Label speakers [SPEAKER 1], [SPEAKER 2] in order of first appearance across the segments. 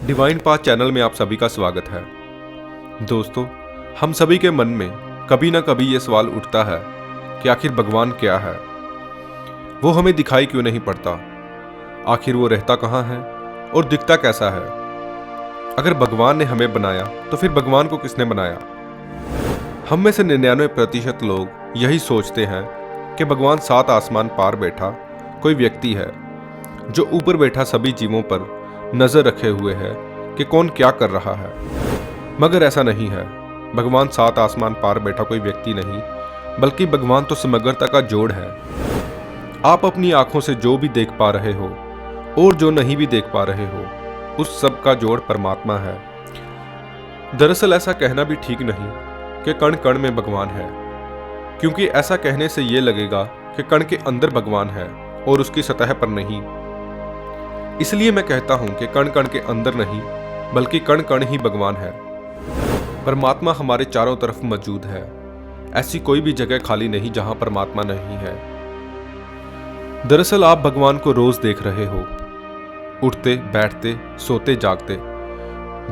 [SPEAKER 1] Divine path channel में आप सभी का स्वागत है। दोस्तों, हम सभी के मन में कभी ना कभी ये सवाल उठता है कि आखिर भगवान क्या है, वो हमें दिखाई क्यों नहीं पड़ता, आखिर वो रहता कहाँ है और दिखता कैसा है। अगर भगवान ने हमें बनाया तो फिर भगवान को किसने बनाया। हम में से 99% लोग यही सोचते हैं कि भगवान 7 आसमान पार बैठा कोई व्यक्ति है जो ऊपर बैठा सभी जीवों पर नजर रखे हुए है कि कौन क्या कर रहा है। मगर ऐसा नहीं है। भगवान 7 आसमान पार बैठा कोई व्यक्ति नहीं, बल्कि भगवान तो समग्रता का जोड़ है। आप अपनी आंखों से जो भी देख पा रहे हो और जो नहीं भी देख पा रहे हो, उस सब का जोड़ परमात्मा है। दरअसल ऐसा कहना भी ठीक नहीं कि कण कण में भगवान है, क्योंकि ऐसा कहने से ये लगेगा कि कण के अंदर भगवान है और उसकी सतह पर नहीं। इसलिए मैं कहता हूं कि कण कण के अंदर नहीं, बल्कि कण कण ही भगवान है। परमात्मा हमारे चारों तरफ मौजूद है। ऐसी कोई भी जगह खाली नहीं जहां परमात्मा नहीं है। दरअसल आप भगवान को रोज देख रहे हो, उठते बैठते सोते जागते।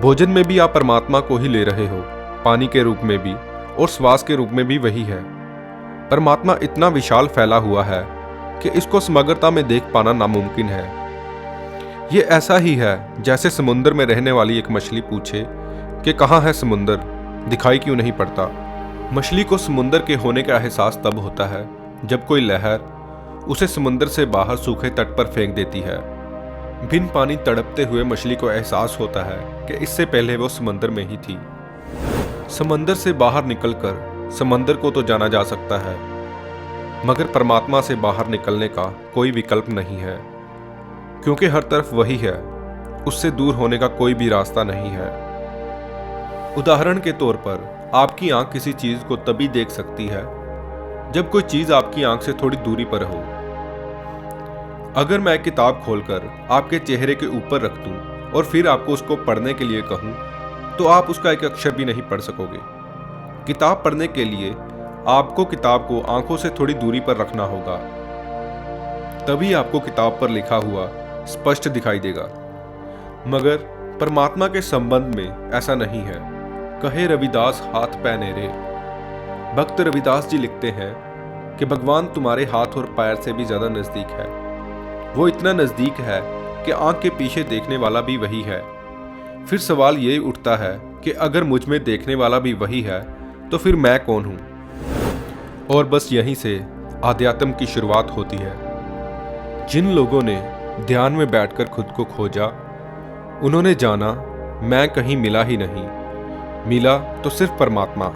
[SPEAKER 1] भोजन में भी आप परमात्मा को ही ले रहे हो, पानी के रूप में भी और श्वास के रूप में भी वही है। परमात्मा इतना विशाल फैला हुआ है कि इसको समग्रता में देख पाना नामुमकिन है। ये ऐसा ही है जैसे समुद्र में रहने वाली एक मछली पूछे कि कहाँ है समुद्र, दिखाई क्यों नहीं पड़ता। मछली को समुद्र के होने का एहसास तब होता है जब कोई लहर उसे समुद्र से बाहर सूखे तट पर फेंक देती है। बिन पानी तड़पते हुए मछली को एहसास होता है कि इससे पहले वो समुद्र में ही थी। समंदर से बाहर निकलकर समंदर को तो जाना जा सकता है, मगर परमात्मा से बाहर निकलने का कोई विकल्प नहीं है, क्योंकि हर तरफ वही है। उससे दूर होने का कोई भी रास्ता नहीं है। उदाहरण के तौर पर आपकी आंख किसी चीज को तभी देख सकती है जब कोई चीज आपकी आंख से थोड़ी दूरी पर हो। अगर मैं किताब खोलकर आपके चेहरे के ऊपर रख दूं और फिर आपको उसको पढ़ने के लिए कहूं, तो आप उसका एक अक्षर भी नहीं पढ़ सकोगे। किताब पढ़ने के लिए आपको किताब को आंखों से थोड़ी दूरी पर रखना होगा, तभी आपको किताब पर लिखा हुआ स्पष्ट दिखाई देगा। मगर परमात्मा के संबंध में ऐसा नहीं है। कहे रविदास हाथ पैने रे। भक्त रविदास जी लिखते हैं कि भगवान तुम्हारे हाथ और पैर से भी ज्यादा नजदीक है। वो इतना नजदीक है कि आंख के पीछे देखने वाला भी वही है। फिर सवाल ये उठता है कि अगर मुझ में देखने वाला भी वही है तो फिर मैं कौन हूं। और बस यहीं से आध्यात्म की शुरुआत होती है। जिन लोगों ने ध्यान में बैठकर खुद को खोजा, उन्होंने जाना मैं कहीं मिला ही नहीं, मिला तो सिर्फ परमात्मा।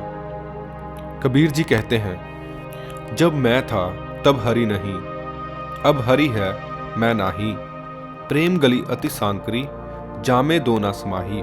[SPEAKER 1] कबीर जी कहते हैं, जब मैं था तब हरि नहीं, अब हरि है मैं नाही। प्रेम गली अति सांकरी, जामे दो ना समाही।